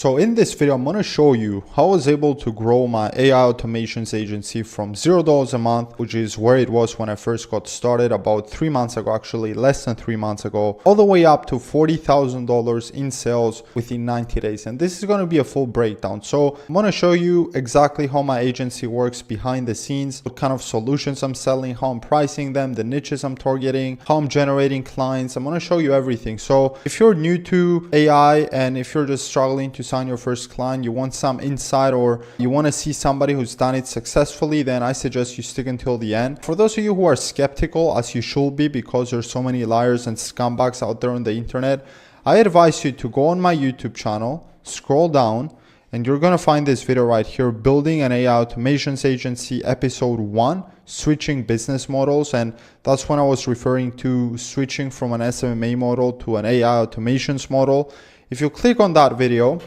So in this video, I'm going to show you how I was able to grow my AI automations agency from $0 a month, which is where it was when I first got started about 3 months ago, actually less than 3 months ago, all the way up to $40,000 in sales within 90 days. And this is going to be a full breakdown. So I'm going to show you exactly how my agency works behind the scenes, what kind of solutions I'm selling, how I'm pricing them, the niches I'm targeting, how I'm generating clients. I'm going to show you everything. So if you're new to AI and if you're just struggling to sign your first client, you want some insight or you want to see somebody who's done it successfully, then I suggest you stick until the end. For those of you who are skeptical, as you should be because there's so many liars and scumbags out there on the internet, I advise you to go on my YouTube channel, scroll down, and you're going to find this video right here, Building an AI Automations Agency, episode 1, Switching Business Models. And that's when I was referring to switching from an SMMA model to an AI automations model. If you click on that video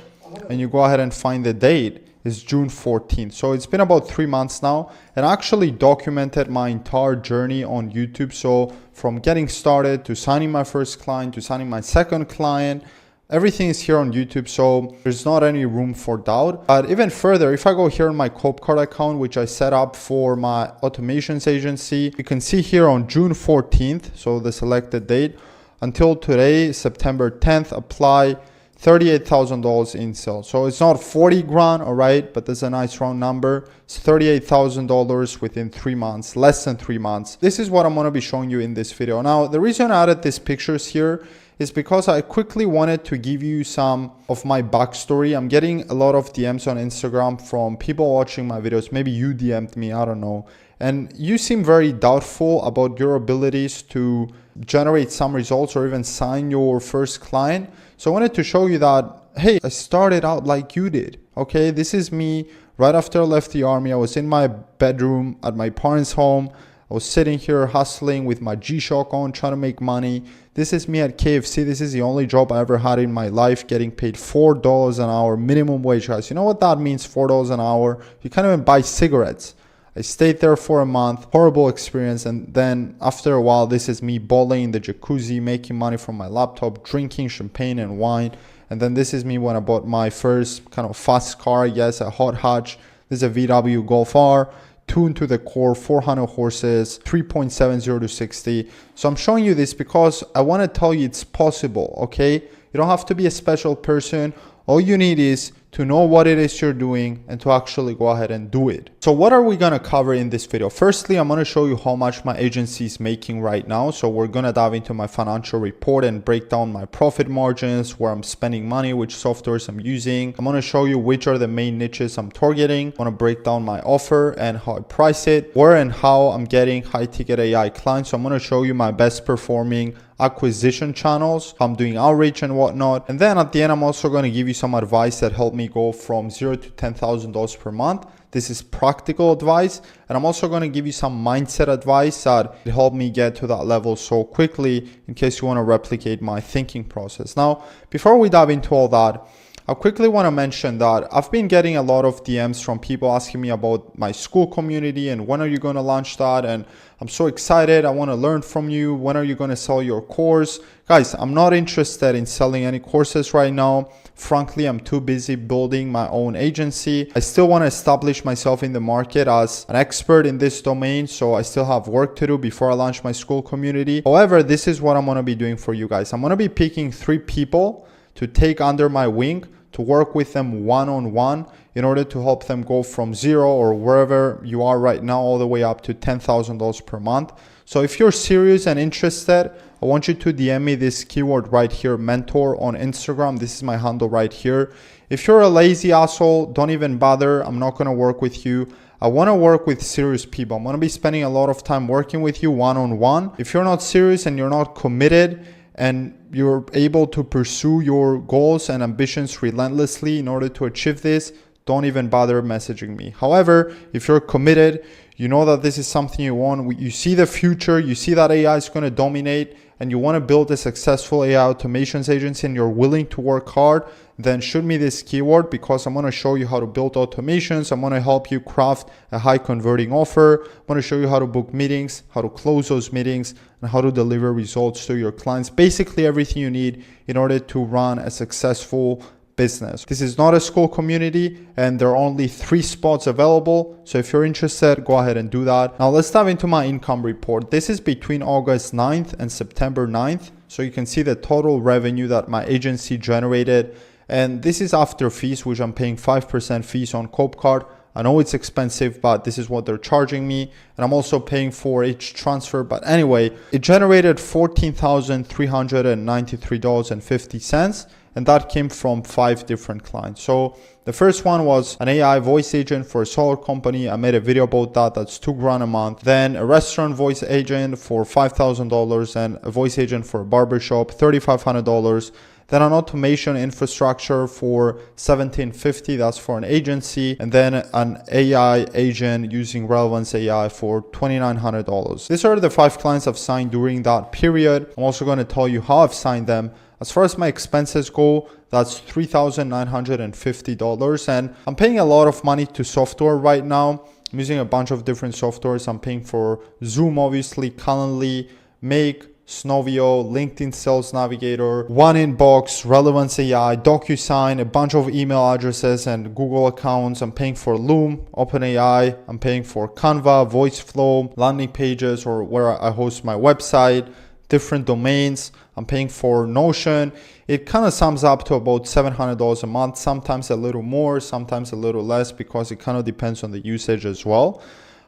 and you go ahead and find the date, is June 14th. So it's been about 3 months now, and I actually documented my entire journey on YouTube. So from getting started to signing my first client to signing my second client, everything is here on YouTube, so there's not any room for doubt. But even further, if I go here on my Copecard account, which I set up for my automations agency, you can see here on June 14th, so the selected date, until today, September 10th, apply $38,000 in sales. So it's not 40 grand, all right, but that's a nice round number. It's $38,000 within 3 months, less than 3 months. This is what I'm going to be showing you in this video. Now, the reason I added these pictures here is because I quickly wanted to give you some of my backstory. I'm getting a lot of DMs on Instagram from people watching my videos. Maybe you DM'd me, I don't know. And you seem very doubtful about your abilities to generate some results or even sign your first client. So I wanted to show you that, hey, I started out like you did. Okay, this is me right after I left the army. I was in my bedroom at my parents' home. I was sitting here hustling with my G-Shock on, trying to make money. This is me at KFC. This is the only job I ever had in my life, getting paid $4 an hour, minimum wage, guys. You know what that means, $4 an hour? You can't even buy cigarettes. I stayed there for a month, horrible experience. And then after a while, this is me bowling in the jacuzzi, making money from my laptop, drinking champagne and wine. And then this is me when I bought my first kind of fast car, yes, a hot hatch. This is a VW Golf R, tuned to the core, 400 horses, 3.70 to 60. So I'm showing you this because I want to tell you it's possible, okay? You don't have to be a special person. All you need is to know what it is you're doing and to actually go ahead and do it. So what are we going to cover in this video? Firstly, I'm going to show you how much my agency is making right now. So we're going to dive into my financial report and break down my profit margins, where I'm spending money, which softwares I'm using. I'm going to show you which are the main niches I'm targeting. I want to break down my offer and how I price it, where and how I'm getting high ticket AI clients. So I'm going to show you my best performing acquisition channels, how I'm doing outreach and whatnot. And then at the end, I'm also going to give you some advice that helped me go from $0 to $10,000 per month. This is practical advice. And I'm also going to give you some mindset advice that helped me get to that level so quickly in case you want to replicate my thinking process. Now, before we dive into all that, I quickly want to mention that I've been getting a lot of DMs from people asking me about my school community and when are you going to launch that? And I'm so excited. I want to learn from you. When are you going to sell your course? Guys, I'm not interested in selling any courses right now. Frankly, I'm too busy building my own agency. I still want to establish myself in the market as an expert in this domain. So I still have work to do before I launch my school community. However, this is what I'm going to be doing for you guys. I'm going to be picking 3 people to take under my wing, to work with them one-on-one in order to help them go from 0 or wherever you are right now all the way up to $10,000 per month. So if you're serious and interested, I want you to DM me this keyword right here, mentor, on Instagram. This is my handle right here. If you're a lazy asshole, don't even bother. I'm not going to work with you. I want to work with serious people. I'm going to be spending a lot of time working with you one-on-one. If you're not serious and you're not committed and you're able to pursue your goals and ambitions relentlessly in order to achieve this, don't even bother messaging me. However, if you're committed, you know that this is something you want, you see the future, you see that AI is going to dominate, and you want to build a successful AI automations agency and you're willing to work hard, then shoot me this keyword because I'm going to show you how to build automations. I'm going to help you craft a high converting offer. I'm going to show you how to book meetings, how to close those meetings, and how to deliver results to your clients. Basically everything you need in order to run a successful business. This is not a school community and there are only 3 spots available. So if you're interested, go ahead and do that. Now let's dive into my income report. This is between August 9th and September 9th. So you can see the total revenue that my agency generated. And this is after fees, which I'm paying 5% fees on Cope Card. I know it's expensive, but this is what they're charging me. And I'm also paying for each transfer. But anyway, it generated $14,393.50. And that came from 5 different clients. So the first one was an AI voice agent for a solar company. I made a video about that. That's $2,000 a month. Then a restaurant voice agent for $5,000 and a voice agent for a barbershop, $3,500. Then an automation infrastructure for $1,750. That's for an agency. And then an AI agent using Relevance AI for $2,900. These are the 5 clients I've signed during that period. I'm also going to tell you how I've signed them. As far as my expenses go, that's $3,950. And I'm paying a lot of money to software right now. I'm using a bunch of different softwares. I'm paying for Zoom, obviously, Calendly, Make, Snovio, LinkedIn Sales Navigator, One Inbox, Relevance AI, DocuSign, a bunch of email addresses and Google accounts. I'm paying for Loom, OpenAI. I'm paying for Canva, VoiceFlow, landing pages, or where I host my website, different domains. I'm paying for Notion. It kind of sums up to about $700 a month, sometimes a little more, sometimes a little less, because it kind of depends on the usage as well.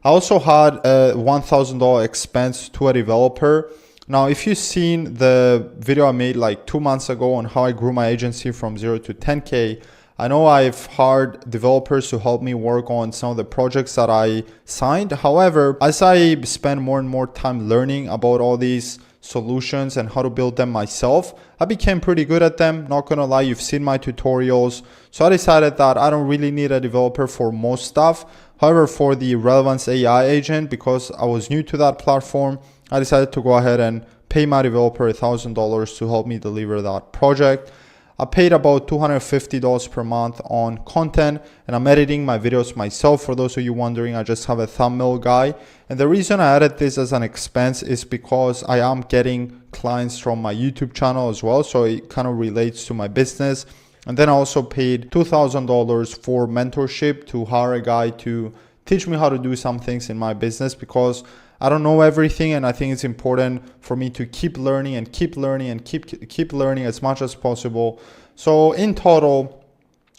I also had a $1,000 expense to a developer. Now, if you've seen the video I made like 2 months ago on how I grew my agency from 0 to 10K, I know I've hired developers to help me work on some of the projects that I signed. However, as I spend more and more time learning about all these solutions and how to build them myself, I became pretty good at them. Not gonna lie, you've seen my tutorials. So I decided that I don't really need a developer for most stuff. However, for the Relevance AI agent, because I was new to that platform, I decided to go ahead and pay my developer $1,000 to help me deliver that project. I paid about $250 per month on content, and I'm editing my videos myself. For those of you wondering, I just have a thumbnail guy. And the reason I added this as an expense is because I am getting clients from my YouTube channel as well. So it kind of relates to my business. And then I also paid $2,000 for mentorship to hire a guy to teach me how to do some things in my business, because I don't know everything, and I think it's important for me to keep learning and keep learning and keep learning as much as possible. So in total,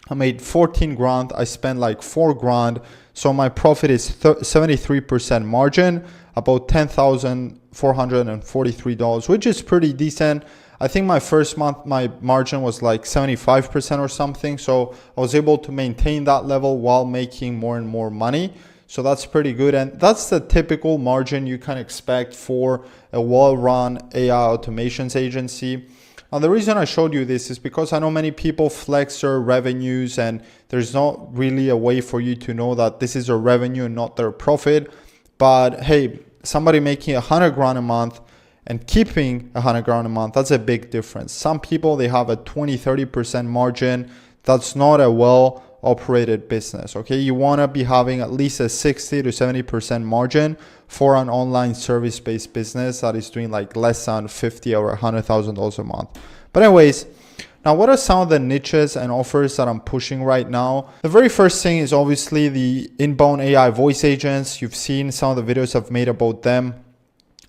I made 14 grand. I spent like 4 grand. So my profit is 73% margin, about $10,443, which is pretty decent. I think my first month, my margin was like 75% or something. So I was able to maintain that level while making more and more money. So that's pretty good. And that's the typical margin you can expect for a well-run AI automations agency. Now, the reason I showed you this is because I know many people flex their revenues, and there's not really a way for you to know that this is their revenue and not their profit. But hey, somebody making 100 grand a month and keeping 100 grand a month, that's a big difference. Some people, they have a 20-30% margin. That's not a well operated business. Okay, you want to be having at least a 60 to 70% margin for an online service-based business that is doing like less than $50,000 or $100,000 a month. But anyways, now what are some of the niches and offers that I'm pushing right now? The very first thing is obviously the inbound AI voice agents. You've seen some of the videos I've made about them.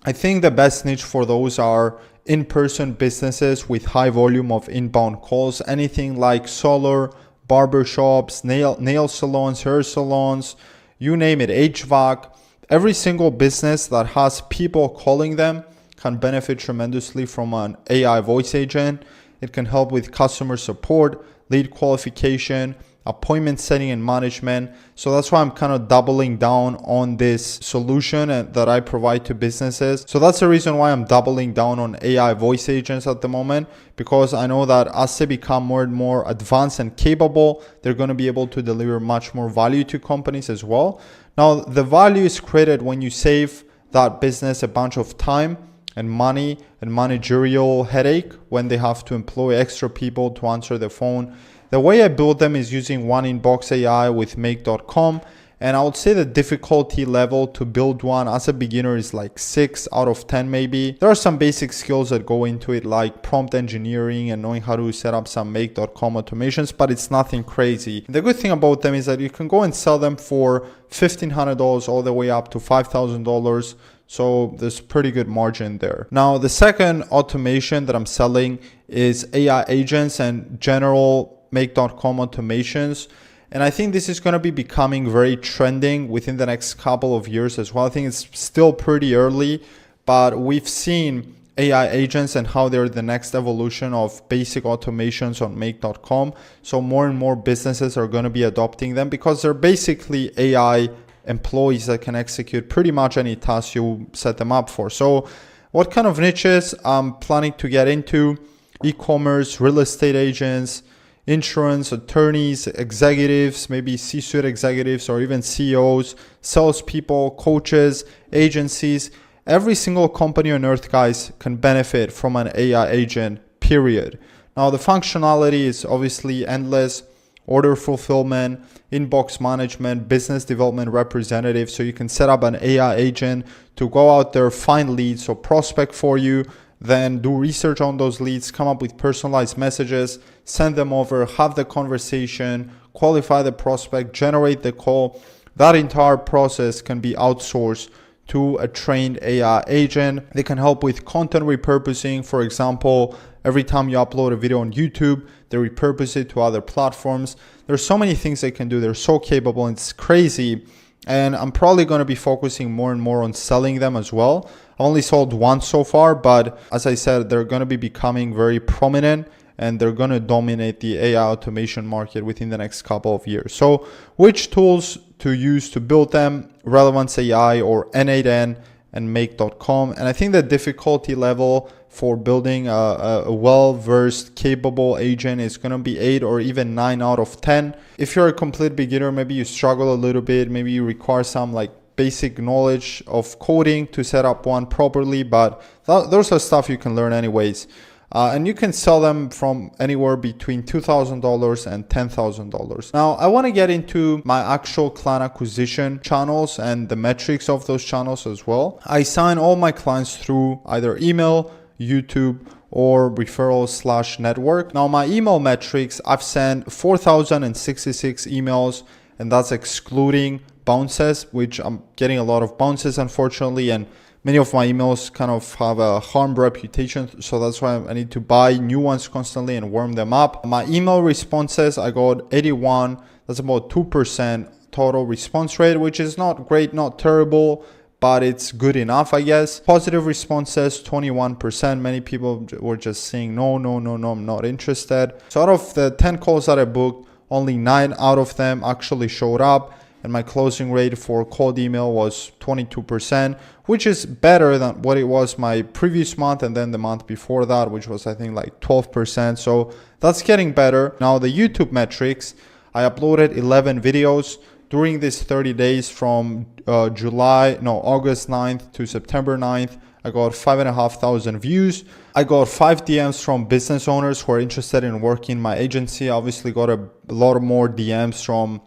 I think the best niche for those are in-person businesses with high volume of inbound calls, anything like solar, barbershops, nail salons, hair salons, you name it, HVAC. Every single business that has people calling them can benefit tremendously from an AI voice agent. It can help with customer support, lead qualification, appointment setting and management. So that's why I'm kind of doubling down on this solution that I provide to businesses. So that's the reason why I'm doubling down on AI voice agents at the moment, because I know that as they become more and more advanced and capable, they're going to be able to deliver much more value to companies as well. Now, the value is created when you save that business a bunch of time and money and managerial headache when they have to employ extra people to answer the phone. The way I build them is using One Inbox AI with Make.com, And I would say the difficulty level to build one as a beginner is like 6 out of 10 maybe. There are some basic skills that go into it, like prompt engineering and knowing how to set up some make.com automations, but it's nothing crazy. The good thing about them is that you can go and sell them for $1,500 all the way up to $5,000. So there's pretty good margin there. Now, the second automation that I'm selling is AI agents and general make.com automations. And I think this is going to be becoming very trending within the next couple of years as well. I think it's still pretty early, but we've seen AI agents and how they're the next evolution of basic automations on make.com. So more and more businesses are going to be adopting them because they're basically AI employees that can execute pretty much any task you set them up for. So what kind of niches I'm planning to get into? E-commerce, real estate agents, insurance, attorneys, executives, maybe C-suite executives or even CEOs, salespeople, coaches, agencies. Every single company on earth, guys, can benefit from an AI agent, period. Now, the functionality is obviously endless. Order fulfillment, inbox management, business development representative. So you can set up an AI agent to go out there, find leads or prospect for you, then do research on those leads, come up with personalized messages, send them over, have the conversation, qualify the prospect, generate the call. That entire process can be outsourced to a trained AI agent. They can help with content repurposing. For example, every time you upload a video on YouTube, they repurpose it to other platforms. There's so many things they can do. They're so capable. It's crazy. And I'm probably going to be focusing more and more on selling them as well. I only sold one so far, but as I said, they're going to be becoming very prominent and they're going to dominate the AI automation market within the next couple of years. So which tools to use to build them? Relevance AI or N8N and make.com. And I think the difficulty level for building a well-versed, capable agent is going to be 8 or even 9 out of 10. If you're a complete beginner, maybe you struggle a little bit, maybe you require some like basic knowledge of coding to set up one properly, but those are stuff you can learn anyways. And you can sell them from anywhere between $2,000 and $10,000. Now, I want to get into my actual client acquisition channels and the metrics of those channels as well. I sign all my clients through either email, YouTube, or referrals/network. Now, my email metrics, I've sent 4,066 emails, and that's excluding bounces, which I'm getting a lot of bounces, unfortunately, and many of my emails kind of have a harm reputation, so that's why I need to buy new ones constantly and warm them up. My email responses, I got 81. That's about 2% total response rate, which is not great, not terrible, but it's good enough, I guess. Positive responses, 21%. Many people were just saying, no, I'm not interested. So out of the 10 calls that I booked, only 9 out of them actually showed up. And my closing rate for cold email was 22%, which is better than what it was my previous month and then the month before that, which was I think like 12%. So that's getting better. Now the YouTube metrics, I uploaded 11 videos during these 30 days from August 9th to September 9th. I got 5,500 views. I got 5 DMs from business owners who are interested in working in my agency. I obviously got a lot more DMs from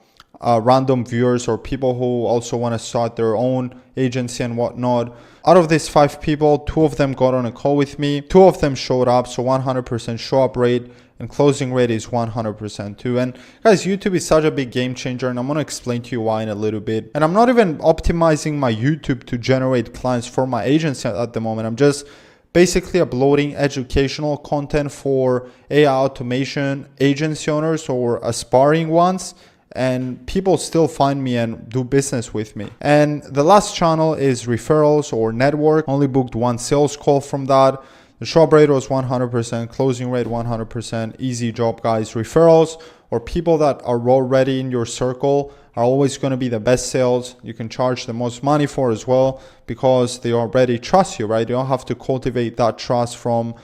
random viewers or people who also want to start their own agency and whatnot. Out of these 5 people, 2 of them got on a call with me. 2 of them showed up, so 100% show up rate, and closing rate is 100% too. And guys, YouTube is such a big game changer, and I'm going to explain to you why in a little bit. And I'm not even optimizing my YouTube to generate clients for my agency at the moment. I'm just basically uploading educational content for AI automation agency owners or aspiring ones, and people still find me and do business with me. And the last channel is referrals or network. Only booked 1 sales call from that. The show up rate was 100%, closing rate 100%. Easy job, guys. Referrals or people that are already in your circle are always going to be the best sales. You can charge the most money for as well because they already trust you, right? You don't have to cultivate that trust from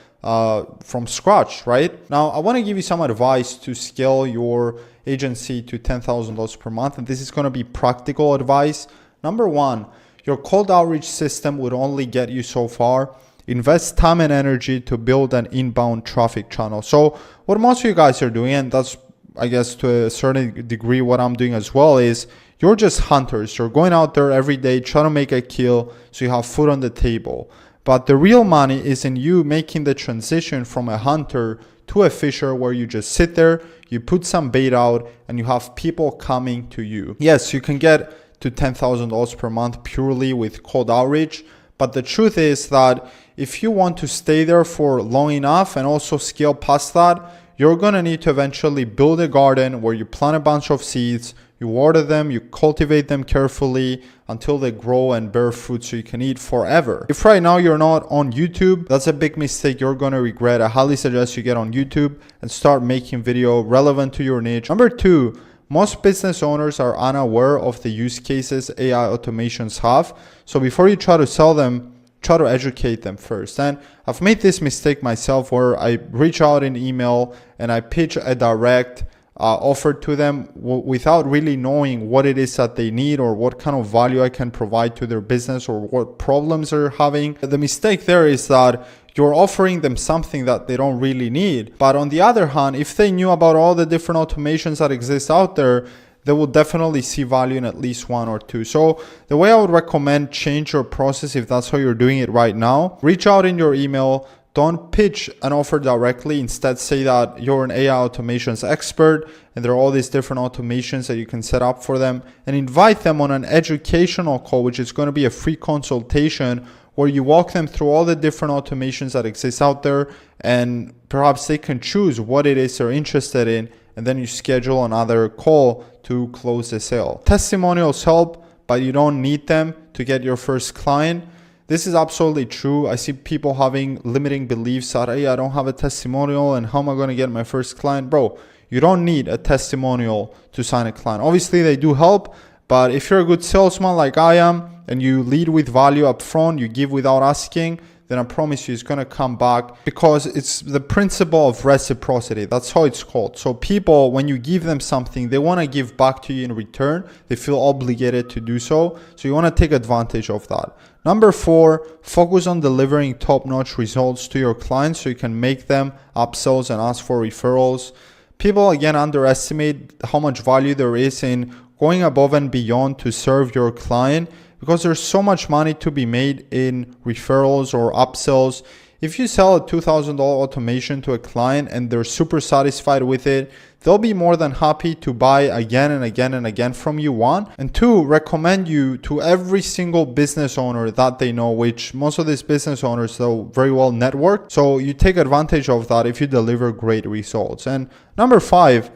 scratch, right? Now, I want to give you some advice to scale your agency to $10,000 per month. And this is going to be practical advice. Number 1, your cold outreach system would only get you so far. Invest time and energy to build an inbound traffic channel. So what most of you guys are doing, and that's I guess to a certain degree what I'm doing as well is you're just hunters. You're going out there every day trying to make a kill so you have food on the table. But the real money is in you making the transition from a hunter to a fisher, where you just sit there, you put some bait out, and you have people coming to you. Yes, you can get to $10,000 per month purely with cold outreach. But the truth is that if you want to stay there for long enough and also scale past that, you're going to need to eventually build a garden where you plant a bunch of seeds, you water them, you cultivate them carefully until they grow and bear fruit so you can eat forever. If right now you're not on YouTube, that's a big mistake you're going to regret. I highly suggest you get on YouTube and start making video relevant to your niche. Number two, most business owners are unaware of the use cases AI automations have. So before you try to sell them, try to educate them first. And I've made this mistake myself where I reach out in email and I pitch a direct offer to them without really knowing what it is that they need or what kind of value I can provide to their business or what problems they're having. The mistake there is that you're offering them something that they don't really need. But on the other hand, if they knew about all the different automations that exist out there, they will definitely see value in at least one or two. So the way I would recommend, change your process if that's how you're doing it right now. Reach out in your email. Don't pitch an offer directly. Instead, say that you're an AI automations expert and there are all these different automations that you can set up for them, and invite them on an educational call, which is going to be a free consultation where you walk them through all the different automations that exist out there, and perhaps they can choose what it is they're interested in, and then you schedule another call to close the sale. Testimonials help, but you don't need them to get your first client. This is absolutely true. I see people having limiting beliefs that, hey, I don't have a testimonial and how am I going to get my first client? Bro, you don't need a testimonial to sign a client. Obviously, they do help, but if you're a good salesman like I am and you lead with value up front, you give without asking, then I promise you it's going to come back, because it's the principle of reciprocity. That's how it's called. So people, when you give them something, they want to give back to you in return. They feel obligated to do so. So you want to take advantage of that. Number four, focus on delivering top-notch results to your clients so you can make them upsells and ask for referrals. People, again, underestimate how much value there is in going above and beyond to serve your client, because there's so much money to be made in referrals or upsells. If you sell a $2,000 automation to a client and they're super satisfied with it, they'll be more than happy to buy again and again and again from you, one. And two, recommend you to every single business owner that they know, which most of these business owners are very well networked. So you take advantage of that if you deliver great results. And number five,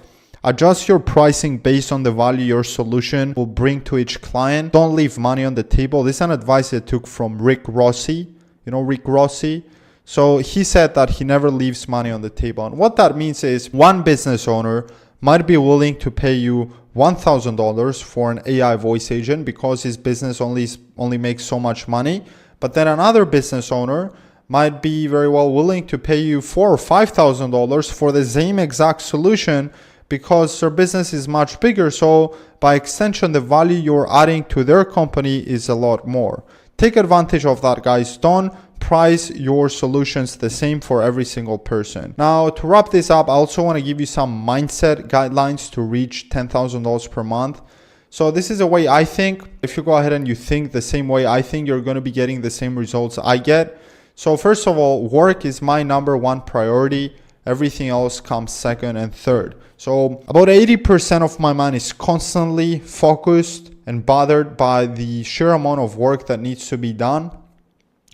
adjust your pricing based on the value your solution will bring to each client. Don't leave money on the table. This is an advice I took from Rick Rossi. You know Rick Rossi? So he said that he never leaves money on the table. And what that means is one business owner might be willing to pay you $1,000 for an AI voice agent because his business only makes so much money. But then another business owner might be very well willing to pay you $4,000 or $5,000 for the same exact solution, because their business is much bigger. So by extension, the value you're adding to their company is a lot more. Take advantage of that, guys. Don't price your solutions the same for every single person. Now, to wrap this up, I also want to give you some mindset guidelines to reach $10,000 per month. So this is a way I think. If you go ahead and you think the same way I think, you're going to be getting the same results I get. So first of all, work is my number one priority. Everything else comes second and third. So about 80% of my mind is constantly focused and bothered by the sheer amount of work that needs to be done.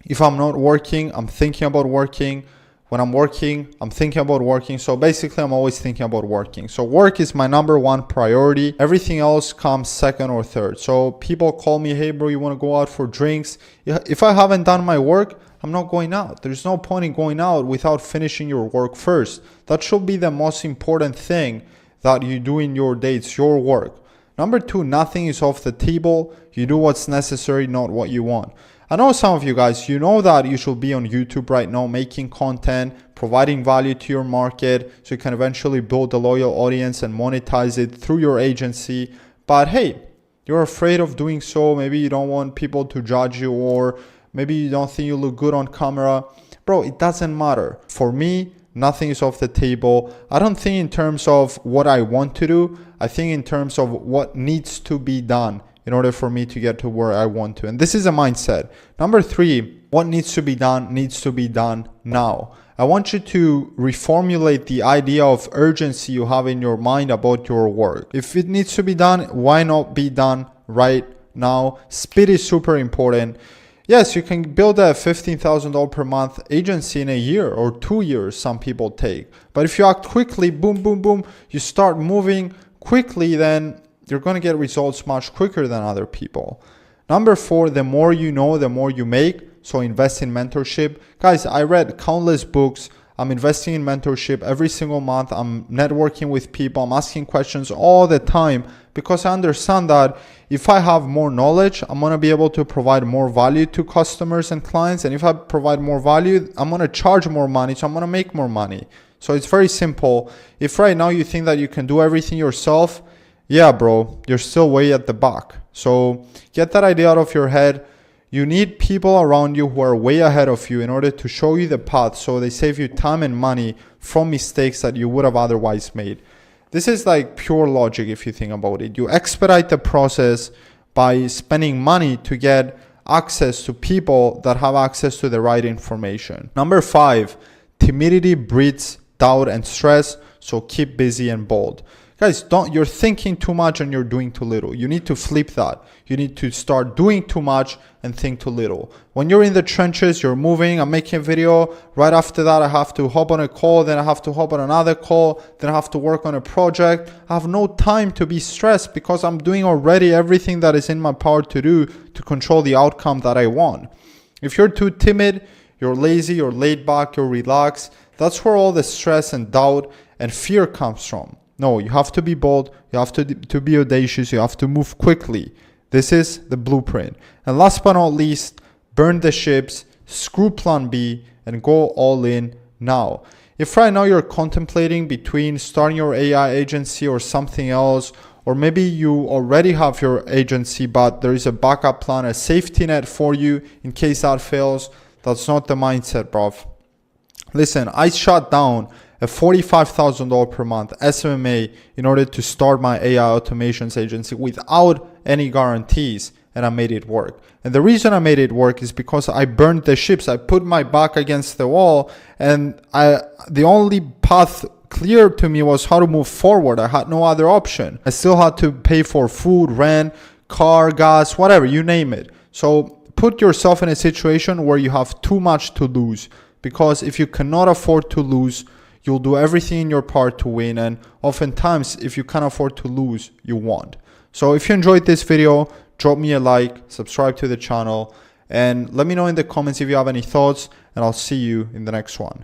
If I'm not working, I'm thinking about working. When I'm working, I'm thinking about working. So basically, I'm always thinking about working. So work is my number one priority. Everything else comes second or third. So people call me, hey bro, you want to go out for drinks? If I haven't done my work, I'm not going out. There's no point in going out without finishing your work first. That should be the most important thing that you do in your day. It's your work. Number two, nothing is off the table. You do what's necessary, not what you want. I know some of you guys, you know that you should be on YouTube right now, making content, providing value to your market so you can eventually build a loyal audience and monetize it through your agency. But hey, you're afraid of doing so. Maybe you don't want people to judge you, or maybe you don't think you look good on camera. Bro, it doesn't matter. For me, Nothing is off the table. I don't think in terms of what I want to do. I think in terms of what needs to be done in order for me to get to where I want to. And this is a mindset. Number 3, what needs to be done now. I want you to reformulate the idea of urgency you have in your mind about your work. If it needs to be done, why not be done right now? Speed is super important. Yes, you can build a $15,000 per month agency in a year or 2 years, some people take. But if you act quickly, boom, boom, boom, you start moving quickly, then you're going to get results much quicker than other people. Number 4, the more you know, the more you make. So invest in mentorship. Guys, I read countless books. I'm investing in mentorship every single month. I'm networking with people. I'm asking questions all the time because I understand that if I have more knowledge, I'm going to be able to provide more value to customers and clients. And if I provide more value, I'm going to charge more money. So I'm going to make more money. So it's very simple. If right now you think that you can do everything yourself, yeah, bro, you're still way at the back. So get that idea out of your head. You need people around you who are way ahead of you in order to show you the path so they save you time and money from mistakes that you would have otherwise made. This is like pure logic if you think about it. You expedite the process by spending money to get access to people that have access to the right information. Number 5, timidity breeds doubt and stress, so keep busy and bold. Guys, you're thinking too much and you're doing too little. You need to flip that. You need to start doing too much and think too little. When you're in the trenches, you're moving, I'm making a video. Right after that, I have to hop on a call. Then I have to hop on another call. Then I have to work on a project. I have no time to be stressed because I'm doing already everything that is in my power to do to control the outcome that I want. If you're too timid, you're lazy, you're laid back, you're relaxed, that's where all the stress and doubt and fear comes from. No, you have to be bold, you have to be audacious, you have to move quickly. This is the blueprint. And last but not least, burn the ships, screw plan B, and go all in now. If right now you're contemplating between starting your AI agency or something else, or maybe you already have your agency, but there is a backup plan, a safety net for you in case that fails, that's not the mindset, bruv. Listen, I shut down a $45,000 per month SMMA in order to start my AI automations agency without any guarantees, and I made it work. And the reason I made it work is because I burned the ships. I put my back against the wall, and the only path clear to me was how to move forward. I had no other option. I still had to pay for food, rent, car, gas, whatever, you name it. So put yourself in a situation where you have too much to lose, because if you cannot afford to lose, you'll do everything in your power to win. And oftentimes, if you can't afford to lose, you won't. So if you enjoyed this video, drop me a like, subscribe to the channel, and let me know in the comments if you have any thoughts, and I'll see you in the next one.